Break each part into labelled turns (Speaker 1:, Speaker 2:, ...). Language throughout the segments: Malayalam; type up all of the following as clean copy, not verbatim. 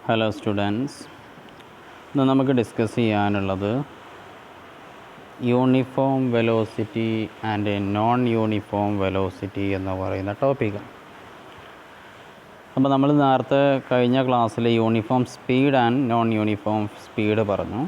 Speaker 1: ഹലോ സ്റ്റുഡൻസ്, ഇന്ന് നമുക്ക് ഡിസ്കസ് ചെയ്യാനുള്ളത് uniform velocity and non uniform velocity എന്ന് പറയുന്ന ടോപ്പിക്കാണ്. അപ്പോൾ നമ്മൾ നേരത്തെ കഴിഞ്ഞ ക്ലാസ്സിൽ uniform speed and non uniform speed പറഞ്ഞു.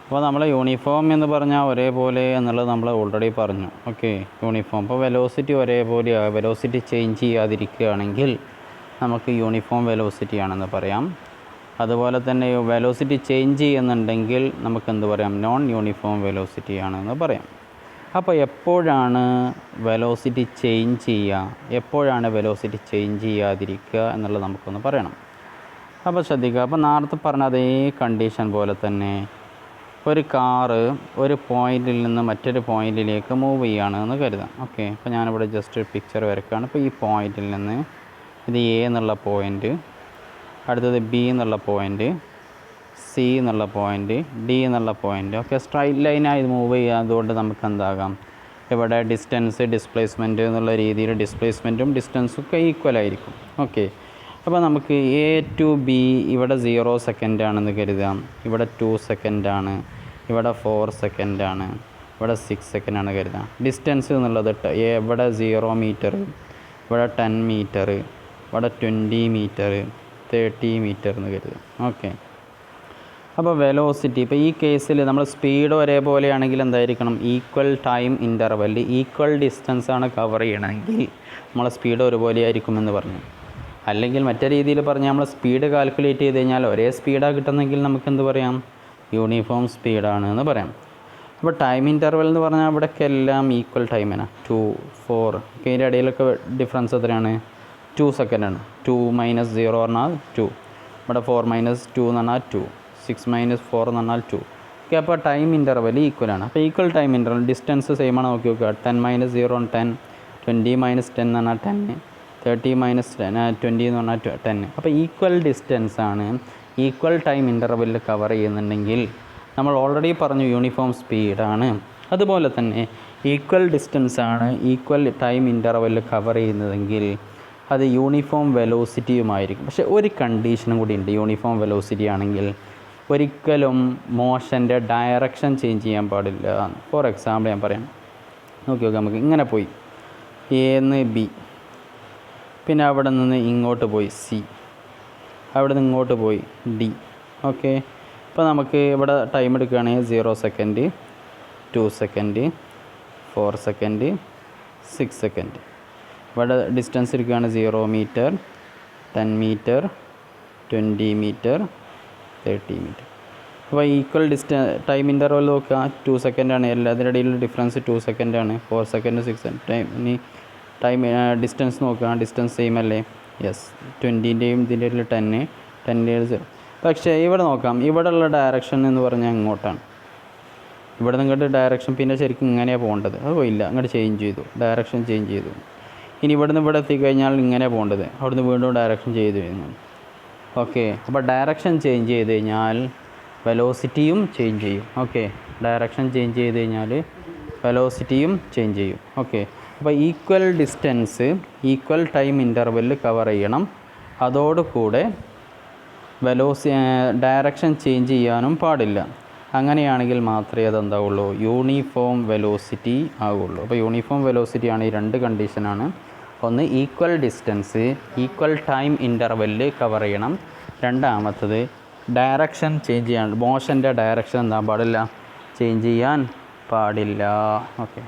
Speaker 1: അപ്പോൾ നമ്മൾ യൂണിഫോം എന്ന് പറഞ്ഞാൽ ഒരേപോലെ എന്നുള്ളത് നമ്മൾ ഓൾറെഡി പറഞ്ഞു. ഓക്കെ, യൂണിഫോം അപ്പോൾ വെലോസിറ്റി ഒരേപോലെ, വെലോസിറ്റി ചേഞ്ച് ചെയ്യാതിരിക്കുകയാണെങ്കിൽ നമുക്ക് യൂണിഫോം വെലോസിറ്റി ആണെന്ന് പറയാം. അതുപോലെ തന്നെ വെലോസിറ്റി ചേഞ്ച് ചെയ്യുന്നുണ്ടെങ്കിൽ നമുക്ക് എന്ത് പറയാം, നോൺ യൂണിഫോം വെലോസിറ്റി ആണെന്ന് പറയാം. അപ്പോൾ എപ്പോഴാണ് വെലോസിറ്റി ചേഞ്ച് ചെയ്യുക, എപ്പോഴാണ് വെലോസിറ്റി ചേഞ്ച് ചെയ്യാതിരിക്കുക എന്നുള്ളത് നമുക്കൊന്ന് പറയണം. അപ്പോൾ ശ്രദ്ധിക്കുക. അപ്പോൾ നേരത്തെ പറഞ്ഞ അതേ കണ്ടീഷൻ പോലെ തന്നെ ഒരു കാറ് ഒരു പോയിന്റിൽ നിന്ന് മറ്റൊരു പോയിന്റിലേക്ക് മൂവ് ചെയ്യുകയാണെന്ന് കരുതാം. ഓക്കെ, അപ്പോൾ ഞാനിവിടെ ജസ്റ്റ് ഒരു പിക്ചർ വരയ്ക്കുകയാണ്. ഇപ്പോൾ ഈ പോയിന്റിൽ നിന്ന് ഇത് എ എന്നുള്ള പോയിൻ്റ്, അടുത്തത് ബി എന്നുള്ള പോയിൻ്റ്, സി എന്നുള്ള പോയിൻ്റ്, ഡി എന്നുള്ള പോയിൻ്റ്. ഓക്കെ, സ്ട്രൈറ്റ് ലൈനായി മൂവ് ചെയ്യാത്തതുകൊണ്ട് നമുക്ക് എന്താകാം, ഇവിടെ ഡിസ്റ്റൻസ് ഡിസ്പ്ലേസ്മെൻറ്റ് എന്നുള്ള രീതിയിൽ ഡിസ്പ്ലേസ്മെൻറ്റും ഡിസ്റ്റൻസും ഒക്കെ ഈക്വൽ ആയിരിക്കും. ഓക്കെ, അപ്പോൾ നമുക്ക് എ ടു ബി ഇവിടെ 0 സെക്കൻഡാണെന്ന് കരുതാം, ഇവിടെ 2 സെക്കൻഡാണ്, ഇവിടെ 4 സെക്കൻഡാണ്, ഇവിടെ 6 സെക്കൻഡാണ് കരുതാം. ഡിസ്റ്റൻസ് എന്നുള്ളത് ഇവിടെ 0 മീറ്റർ, ഇവിടെ 10 മീറ്റർ, ഇവിടെ 20 മീറ്റർ, 30 മീറ്റർ എന്ന് കരുതും. ഓക്കെ, അപ്പോൾ വെലോസിറ്റി ഇപ്പോൾ ഈ കേസിൽ നമ്മൾ സ്പീഡ് ഒരേപോലെയാണെങ്കിൽ എന്തായിരിക്കണം, equal time interval, equal distance ആണ് കവർ ചെയ്യണമെങ്കിൽ നമ്മളെ സ്പീഡ് ഒരുപോലെ ആയിരിക്കുമെന്ന് പറഞ്ഞു. അല്ലെങ്കിൽ മറ്റേ രീതിയിൽ പറഞ്ഞാൽ നമ്മൾ സ്പീഡ് കാൽക്കുലേറ്റ് ചെയ്ത് കഴിഞ്ഞാൽ ഒരേ സ്പീഡാണ് കിട്ടുന്നെങ്കിൽ നമുക്ക് എന്ത് പറയാം, യൂണിഫോം സ്പീഡാണ് എന്ന് പറയാം. അപ്പോൾ ടൈം ഇൻ്റർവെൽ എന്ന് പറഞ്ഞാൽ ഇവിടെയൊക്കെ എല്ലാം ഈക്വൽ ടൈമിനാണ്. 2, 4 ഒക്കെ ഇതിൻ്റെ ഇടയിലൊക്കെ ഡിഫറൻസ് എത്രയാണ്, 2 സെക്കൻഡാണ്. 2 - 0 പറഞ്ഞാൽ 2, ഇവിടെ 4 - 2 എന്ന് പറഞ്ഞാൽ 2, 6 - 4 എന്ന് പറഞ്ഞാൽ 2. ഓക്കെ, അപ്പോൾ ടൈം ഇൻ്റർവെൽ ഈക്വലാണ്. അപ്പോൾ equal time interval distance same ആണ്. നോക്കി നോക്കുക, 10 - 0 10, 20 - 10 എന്ന് പറഞ്ഞാൽ 10, 30 - 20 എന്ന് പറഞ്ഞാൽ 10. അപ്പോൾ ഈക്വൽ ഡിസ്റ്റൻസ് ആണ് ഈക്വൽ ടൈം ഇൻ്റർവെല്ലിൽ കവർ ചെയ്യുന്നുണ്ടെങ്കിൽ നമ്മൾ ഓൾറെഡി പറഞ്ഞു യൂണിഫോം സ്പീഡാണ്. അതുപോലെ തന്നെ ഈക്വൽ ഡിസ്റ്റൻസ് ആണ് ഈക്വൽ ടൈം ഇൻ്റർവെല്ലിൽ കവർ ചെയ്യുന്നതെങ്കിൽ അത് യൂണിഫോം വെലോസിറ്റിയുമായിരിക്കും. പക്ഷേ ഒരു കണ്ടീഷനും കൂടി ഉണ്ട്. യൂണിഫോം വെലോസിറ്റി ആണെങ്കിൽ ഒരിക്കലും മോഷൻ്റെ ഡയറക്ഷൻ ചേഞ്ച് ചെയ്യാൻ പാടില്ല. ഫോർ എക്സാമ്പിൾ ഞാൻ പറയാം. നോക്കി നോക്കാം, നമുക്ക് ഇങ്ങനെ പോയി എന്ന് ബി, പിന്നെ അവിടെ നിന്ന് ഇങ്ങോട്ട് പോയി സി, അവിടെ നിന്ന് ഇങ്ങോട്ട് പോയി ഡി. ഓക്കെ, ഇപ്പോൾ നമുക്ക് ഇവിടെ ടൈം എടുക്കുകയാണെങ്കിൽ 0 സെക്കൻഡ്, 2 സെക്കൻഡ്, 4 സെക്കൻഡ്, 6 സെക്കൻഡ്. ഇവിടെ ഡിസ്റ്റൻസ് എടുക്കുകയാണ് 0 മീറ്റർ, 10 മീറ്റർ, 20 മീറ്റർ, 30 മീറ്റർ. അപ്പോൾ ഈക്വൽ ടൈം ഇൻ്റർവെൽ നോക്കുക, 2 സെക്കൻഡാണ്. എല്ലാത്തിൻ്റെ ഇടയിലുള്ള ഡിഫറൻസ് 2 സെക്കൻഡാണ്. 4 second, 6 second. ഇനി ടൈം ഡിസ്റ്റൻസ് നോക്കുക, ഡിസ്റ്റൻസ് സെയിം അല്ലേ? യെസ്, 20ൻ്റെയും ഇതിൻ്റെ ഇടയിൽ 10 0. പക്ഷേ ഇവിടെ നോക്കാം, ഇവിടെയുള്ള ഡയറക്ഷൻ എന്ന് പറഞ്ഞാൽ ഇങ്ങോട്ടാണ്. ഇവിടെ നിങ്ങോട്ട് ഡയറക്ഷൻ പിന്നെ ശരിക്കും ഇങ്ങനെയാണ് പോകേണ്ടത്. അത് പോയില്ല, അങ്ങോട്ട് ചേഞ്ച് ചെയ്തു, ഡയറക്ഷൻ ചേഞ്ച് ചെയ്തു. ഇനി ഇവിടുന്ന് ഇവിടെ എത്തിക്കഴിഞ്ഞാൽ ഇങ്ങനെ പോകേണ്ടത്, അവിടുന്ന് വീണ്ടും ഡയറക്ഷൻ ചെയ്ത് കഴിഞ്ഞു. ഓക്കെ, അപ്പോൾ ഡയറക്ഷൻ ചേഞ്ച് ചെയ്ത് കഴിഞ്ഞാൽ വെലോസിറ്റിയും ചേഞ്ച് ചെയ്യും. ഓക്കെ, ഡയറക്ഷൻ ചേഞ്ച് ചെയ്ത് കഴിഞ്ഞാൽ വെലോസിറ്റിയും ചേഞ്ച് ചെയ്യും. ഓക്കെ, അപ്പോൾ ഈക്വൽ ഡിസ്റ്റൻസ് ഈക്വൽ ടൈം ഇൻ്റർവെല്ലിൽ കവർ ചെയ്യണം. അതോടുകൂടെ ഡയറക്ഷൻ ചേഞ്ച് ചെയ്യാനും പാടില്ല. അങ്ങനെയാണെങ്കിൽ മാത്രമേ അതെന്താവുള്ളൂ, യൂണിഫോം വെലോസിറ്റി ആവുള്ളൂ. അപ്പോൾ യൂണിഫോം വെലോസിറ്റി ആണ് ഈ രണ്ട് കണ്ടീഷനാണ്. ഒന്ന് ഈക്വൽ ഡിസ്റ്റൻസ് ഈക്വൽ ടൈം ഇൻ്റർവെല്ലിൽ കവർ ചെയ്യണം. രണ്ടാമത്തത് ഡയറക്ഷൻ ചേഞ്ച് ചെയ്യാൻ, മോഷൻ്റെ ഡയറക്ഷൻ എന്താ പാടില്ല, ചേഞ്ച് ചെയ്യാൻ പാടില്ല. ഓക്കെ,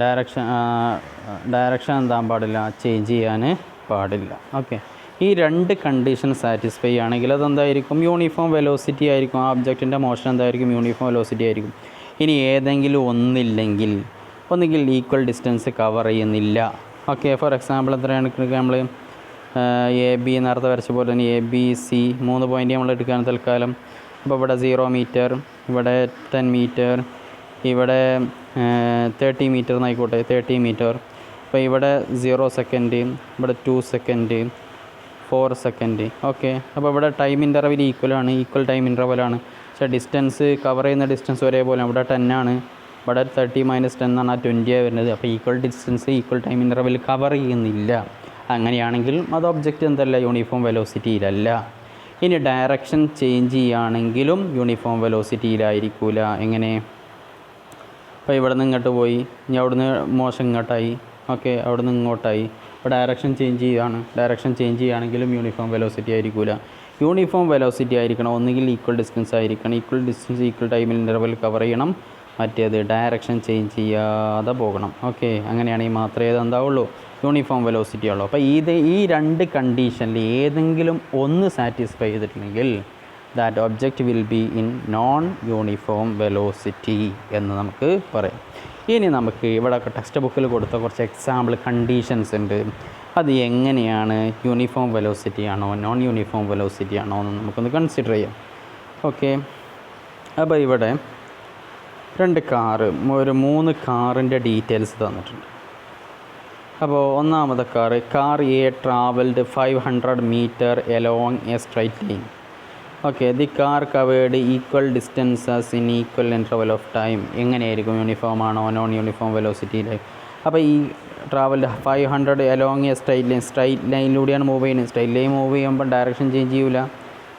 Speaker 1: ഡയറക്ഷൻ എന്താ പാടില്ല, ചേഞ്ച് ചെയ്യാൻ പാടില്ല. ഓക്കെ, ഈ രണ്ട് കണ്ടീഷൻ സാറ്റിസ്ഫൈ ആണെങ്കിൽ അതെന്തായിരിക്കും, യൂണിഫോം വെലോസിറ്റി ആയിരിക്കും. ആ ഒബ്ജക്റ്റിൻ്റെ മോഷൻ എന്തായിരിക്കും, യൂണിഫോം വെലോസിറ്റി ആയിരിക്കും. ഇനി ഏതെങ്കിലും ഒന്നില്ലെങ്കിൽ, ഒന്നുകിൽ ഈക്വൽ ഡിസ്റ്റൻസ് കവർ ചെയ്യുന്നില്ല. ഓക്കെ, ഫോർ എക്സാമ്പിൾ എത്രയാണ് നമ്മൾ എ ബി നേരത്തെ വരച്ച പോലെ തന്നെ എ ബി സി 3 പോയിൻ്റ് നമ്മൾ എടുക്കുകയാണ് തൽക്കാലം. അപ്പോൾ ഇവിടെ 0 മീറ്റർ, ഇവിടെ 10 മീറ്റർ, ഇവിടെ 30 മീറ്റർ എന്നായിക്കോട്ടെ, 30 മീറ്റർ. അപ്പോൾ ഇവിടെ 0 സെക്കൻഡ്, ഇവിടെ 2 സെക്കൻഡ്, 4 സെക്കൻഡ്. ഓക്കെ, അപ്പോൾ ഇവിടെ ടൈം ഇൻ്റർവെൽ ഈക്വൽ ടൈം ഇൻ്റർവെലാണ്. പക്ഷേ ഡിസ്റ്റൻസ് കവർ ചെയ്യുന്ന ഡിസ്റ്റൻസ് ഒരേപോലെ. ഇവിടെ 10 ആണ്, ഇവിടെ 30 - 10 എന്ന് പറഞ്ഞാൽ 20 വരുന്നത്. അപ്പോൾ equal distance equal time interval cover ചെയ്യുന്നില്ല. അങ്ങനെയാണെങ്കിൽ അത് ഒബ്ജക്റ്റ് എന്തല്ല, യൂണിഫോം വെലോസിറ്റിയിലല്ല. ഇനി ഡയറക്ഷൻ ചേഞ്ച് ചെയ്യുകയാണെങ്കിലും യൂണിഫോം വെലോസിറ്റിയിലായിരിക്കില്ല. എങ്ങനെ? അപ്പോൾ ഇവിടെ നിന്ന് ഇങ്ങോട്ട് പോയി, ഇനി അവിടുന്ന് മോശം ഇങ്ങോട്ടായി, ഓക്കെ, അവിടുന്ന് ഇങ്ങോട്ടായി. അപ്പോൾ ഡയറക്ഷൻ ചേഞ്ച് ചെയ്യുകയാണ്. ഡയറക്ഷൻ ചേഞ്ച് ചെയ്യുകയാണെങ്കിലും യൂണിഫോം വെലോസിറ്റി ആയിരിക്കില്ല. യൂണിഫോം വെലോസിറ്റി ആയിരിക്കണം, ഒന്നുകിൽ ഈക്വൽ ഡിസ്റ്റൻസ് ആയിരിക്കണം, ഈക്വൽ ഡിസ്റ്റൻസ് ഈക്വൽ ടൈമിൽ ഇൻ്റർവെൽ കവർ ചെയ്യണം, മറ്റേത് ഡയറക്ഷൻ ചേഞ്ച് ചെയ്യാതെ പോകണം. ഓക്കെ, അങ്ങനെയാണെങ്കിൽ മാത്രമേ ഇതെന്താവുള്ളൂ, യൂണിഫോം വെലോസിറ്റി ഉള്ളൂ. അപ്പോൾ ഈ രണ്ട് കണ്ടീഷനിൽ ഏതെങ്കിലും ഒന്ന് സാറ്റിസ്ഫൈ ചെയ്തിട്ടുണ്ടെങ്കിൽ that object will be in non uniform velocity എന്ന് നമുക്ക് പറയാം. ഇനി നമുക്ക് ഇവിടെ ടെക്സ്റ്റ് ബുക്കിൽ കൊടുത്ത കുറച്ച് എക്സാമ്പിൾ കണ്ടീഷൻസ് ഉണ്ട്. അത് എങ്ങനെയാണ്, യൂണിഫോം വെലോസിറ്റി ആണോ നോൺ യൂണിഫോം വെലോസിറ്റി ആണോ എന്ന് നമുക്കൊന്ന് കൺസിഡർ ചെയ്യാം. ഓക്കെ, അപ്പോൾ ഇവിടെ ഒരു 3 കാറിൻ്റെ ഡീറ്റെയിൽസ് തന്നിട്ടുണ്ട്. അപ്പോൾ ഒന്നാമത്തെ car A travelled 500 metre along a straight line. Okay, the car covered equal distances in equal interval of time. എങ്ങനെയായിരിക്കും, യൂണിഫോം ആണോ നോൺ യൂണിഫോം വെലോസിറ്റിയിൽ? അപ്പോൾ ഈ ട്രാവൽഡ് 500 എലോങ് എ സ്ട്രൈറ്റ് ലൈനിലൂടെയാണ് മൂവ് ചെയ്യുന്നത്. സ്ട്രൈറ്റ് ലൈൻ മൂവ് ചെയ്യുമ്പോൾ ഡയറക്ഷൻ ചേഞ്ച് ചെയ്യില്ല.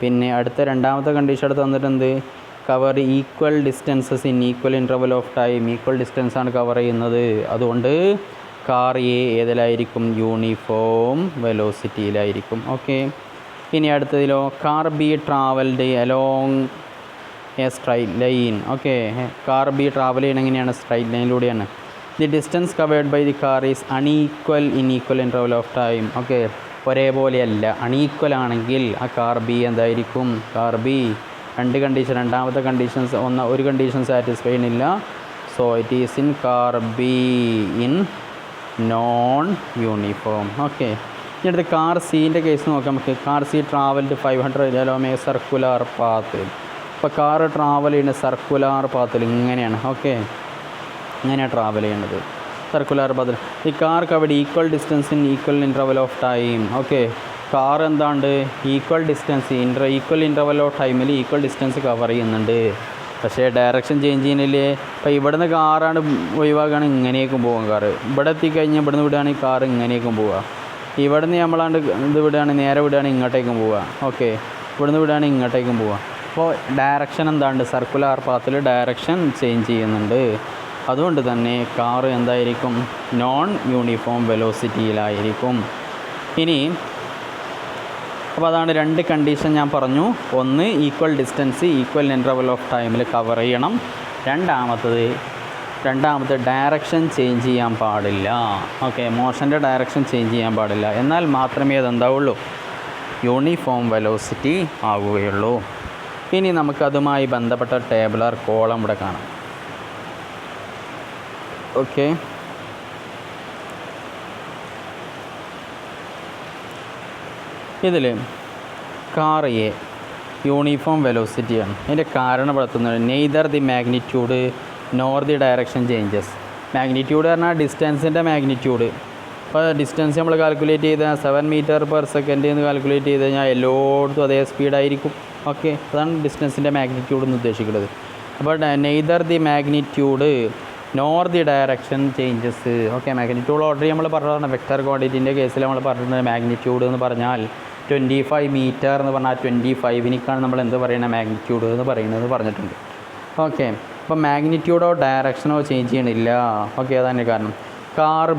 Speaker 1: പിന്നെ രണ്ടാമത്തെ കണ്ടീഷൻ എടുത്ത് തന്നിട്ടുണ്ട്, cover equal distances in equal interval of time. Equal ഡിസ്റ്റൻസാണ് കവർ ചെയ്യുന്നത്. അതുകൊണ്ട് കാർ എ ഏതിലായിരിക്കും, യൂണിഫോം വെലോസിറ്റിയിലായിരിക്കും. ഓക്കെ, ഇനി അടുത്തതിലോ car B travelled along a straight line. Okay, car B travel ചെയ്യണം എങ്ങനെയാണ്, സ്ട്രൈറ്റ് ലൈനിലൂടെയാണ്. The distance covered by the car is unequal in equal interval of time. Okay, ഒരേപോലെയല്ല, അൺഈക്വൽ ആണെങ്കിൽ ആ കാർ ബി എന്തായിരിക്കും, കാർ ബി രണ്ട് കണ്ടീഷൻ, രണ്ടാമത്തെ കണ്ടീഷൻസ് ഒരു കണ്ടീഷൻ സാറ്റിസ്ഫൈ ചെയ്യുന്നില്ല. So it is in car B in non uniform. Okay, ഇനി അടുത്ത് കാർ സീൻ്റെ കേസ് നോക്കാം നമുക്ക്. Car C travelled 500 kilometre circular path. ഇപ്പോൾ കാർ ട്രാവൽ ചെയ്യുന്ന സർക്കുലാർ പാത്തിൽ ഇങ്ങനെയാണ്. ഓക്കെ, ഇങ്ങനെയാണ് ട്രാവൽ ചെയ്യേണ്ടത്, സർക്കുലാർ പാത്തിൽ. ഈ car covered equal distance in equal interval of time. Okay, car എന്താണ്ട് equal distance equal interval of ടൈമിൽ ഈക്വൽ ഡിസ്റ്റൻസ് കവർ ചെയ്യുന്നുണ്ട്. പക്ഷേ ഡയറക്ഷൻ ചേഞ്ച് ചെയ്യുന്നില്ലേ? ഇപ്പോൾ ഇവിടുന്ന് കാറാണ് ഒഴിവാക്കുകയാണെങ്കിൽ ഇങ്ങനെയൊക്കെ പോകാം കാർ. ഇവിടെ എത്തിക്കഴിഞ്ഞാൽ ഇവിടുന്ന് വിടുകയാണെങ്കിൽ കാർ ഇങ്ങനെയൊക്കെ പോവുക. ഇവിടുന്ന് നമ്മളാണ്ട് ഇത് വിടുകയാണെങ്കിൽ നേരെ വിടുകയാണെങ്കിൽ ഇങ്ങോട്ടേക്കും പോവുക. ഓക്കെ, ഇവിടുന്ന് വിടുകയാണെങ്കിൽ ഇങ്ങോട്ടേക്കും പോവുക. അപ്പോൾ ഡയറക്ഷൻ എന്താണ്ട് സർക്കുലാർ പാത്തിൽ ഡയറക്ഷൻ ചേഞ്ച് ചെയ്യുന്നുണ്ട്. അതുകൊണ്ട് തന്നെ കാർ എന്തായിരിക്കും, നോൺ യൂണിഫോം വെലോസിറ്റിയിലായിരിക്കും. ഇനി അപ്പോൾ അതാണ് രണ്ട് കണ്ടീഷൻ ഞാൻ പറഞ്ഞു. ഒന്ന്, equal distance equal interval of ടൈമിൽ കവർ ചെയ്യണം. രണ്ടാമത്തെ ഡയറക്ഷൻ ചേഞ്ച് ചെയ്യാൻ പാടില്ല. ഓക്കെ, മോഷൻ്റെ ഡയറക്ഷൻ ചേഞ്ച് ചെയ്യാൻ പാടില്ല. എന്നാൽ മാത്രമേ അതെന്താവുള്ളൂ, യൂണിഫോം വെലോസിറ്റി ആവുകയുള്ളൂ. ഇനി നമുക്കതുമായി ബന്ധപ്പെട്ട ടേബിളർ കോളം ഇവിടെ കാണാം. ഓക്കെ, ഇതിൽ കാർ എ യൂണിഫോം വെലോസിറ്റിയാണ്. ഇതിൻ്റെ കാരണപ്പെടുത്തുന്നത് neither the magnitude nor the direction changes. Magnitude പറഞ്ഞാൽ ഡിസ്റ്റൻസിൻ്റെ മാഗ്നിറ്റ്യൂഡ്. അപ്പോൾ ഡിസ്റ്റൻസ് നമ്മൾ കാൽക്കുലേറ്റ് ചെയ്താൽ 7 മീറ്റർ പെർ സെക്കൻഡ് എന്ന് കാൽക്കുലേറ്റ് ചെയ്ത് കഴിഞ്ഞാൽ എല്ലായിടത്തും അതേ സ്പീഡായിരിക്കും. ഓക്കെ, അതാണ് ഡിസ്റ്റൻസിൻ്റെ മാഗ്നിറ്റ്യൂഡ് എന്ന് ഉദ്ദേശിക്കുന്നത്. അപ്പോൾ neither the magnitude nor the direction changes. Okay, magnitude already നമ്മൾ പറഞ്ഞതാണ്. വെക്ടർ ക്വാണ്ടിറ്റീൻ്റെ കേസിൽ നമ്മൾ പറഞ്ഞത് മാഗ്നിറ്റ്യൂഡ് എന്ന് പറഞ്ഞാൽ 25 മീറ്റർ എന്ന് പറഞ്ഞാൽ 25-നിക്കാണ് നമ്മൾ എന്ത് പറയുന്നത്, മാഗ്നിറ്റ്യൂഡ് എന്ന് പറയുന്നത് പറഞ്ഞിട്ടുണ്ട്. ഓക്കെ, അപ്പോൾ മാഗ്നിറ്റ്യൂഡോ ഡയറക്ഷനോ ചേഞ്ച് ചെയ്യണില്ല. ഓക്കെ, അതാണ് കാരണം. കാർ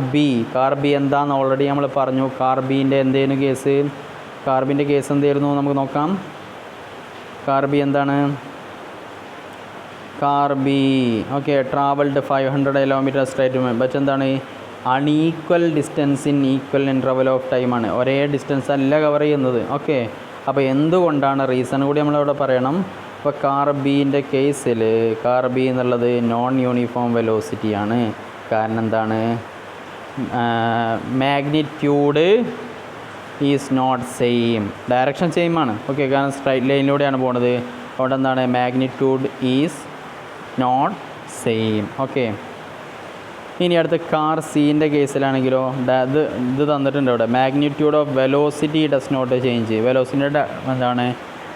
Speaker 1: ബി എന്താണെന്ന് ഓൾറെഡി നമ്മൾ പറഞ്ഞു. കാർ ബീൻ്റെ എന്തായിരുന്നു കേസ്, കാർബിൻ്റെ കേസ് എന്തായിരുന്നു നമുക്ക് നോക്കാം. കാർ ബി എന്താണ്, car B okay travelled 500 kilometre straight but എന്താണ്, unequal distance in equal interval of ടൈമാണ്. ഒരേ ഡിസ്റ്റൻസ് അല്ല കവർ ചെയ്യുന്നത്. ഓക്കെ, അപ്പോൾ എന്തുകൊണ്ടാണ് റീസൺ കൂടി നമ്മളവിടെ പറയണം. അപ്പോൾ കാർ ബീൻ്റെ കേസിൽ കാർ ബി എന്നുള്ളത് നോൺ യൂണിഫോം വെലോസിറ്റിയാണ്. കാരണം എന്താണ്, magnitude is not same, direction same ആണ്. ഓക്കെ, കാരണം സ്ട്രൈറ്റ് ലൈനിലൂടെയാണ് പോകുന്നത്. അവിടെ എന്താണ്, magnitude is not same. Okay, ഇനി അടുത്ത് കാർ സീൻ്റെ കേസിലാണെങ്കിലോ ഇത് തന്നിട്ടുണ്ട് ഇവിടെ. Magnitude of velocity does not change. വെലോസിറ്റിയുടെ എന്താണ്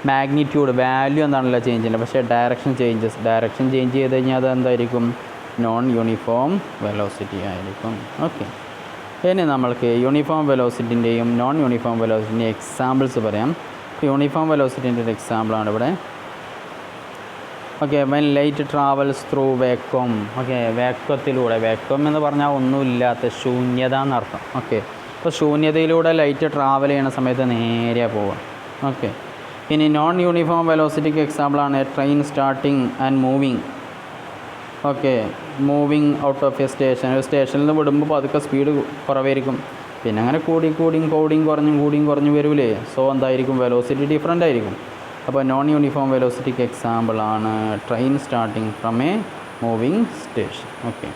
Speaker 1: മാഗ്നിറ്റ്യൂഡ് വാല്യൂ എന്താണല്ലോ ചേഞ്ച് ചെയ്യുന്നത്. പക്ഷേ ഡയറക്ഷൻ ചേഞ്ച് ചെയ്ത് കഴിഞ്ഞാൽ അത് എന്തായിരിക്കും, നോൺ യൂണിഫോം വെലോസിറ്റി ആയിരിക്കും. ഓക്കെ, ഇനി നമ്മൾക്ക് യൂണിഫോം വെലോസിറ്റിൻ്റെയും നോൺ യൂണിഫോം വെലോസിറ്റിൻ്റെയും എക്സാമ്പിൾസ് പറയാം. യൂണിഫോം വെലോസിറ്റിൻ്റെ ഒരു എക്സാമ്പിളാണ് ഇവിടെ. Okay, when light travels through vacuum. Okay, വാക്വത്തിലൂടെ, വാക്വം എന്ന് പറഞ്ഞാൽ ഒന്നുമില്ലാത്ത ശൂന്യത എന്നർത്ഥം. ഓക്കെ, അപ്പോൾ ശൂന്യതയിലൂടെ ലൈറ്റ് ട്രാവൽ ചെയ്യുന്ന സമയത്ത് നേരെ പോവുക. ഓക്കെ, ഇനി നോൺ യൂണിഫോം വെലോസിറ്റിക്ക് എക്സാമ്പിളാണ് train starting and moving. Okay, moving out of A station. ഒരു സ്റ്റേഷനിൽ നിന്ന് വിടുമ്പോൾ പതുക്കെ സ്പീഡ് കുറവായിരിക്കും, പിന്നെ അങ്ങനെ കോഡിങ് കുറഞ്ഞും വരൂലേ. സോ എന്തായിരിക്കും, വെലോസിറ്റി ഡിഫറൻ്റ് ആയിരിക്കും. അപ്പോൾ നോൺ യൂണിഫോം വെലോസിറ്റിക്ക് എക്സാമ്പിളാണ് train starting from A moving station. Okay.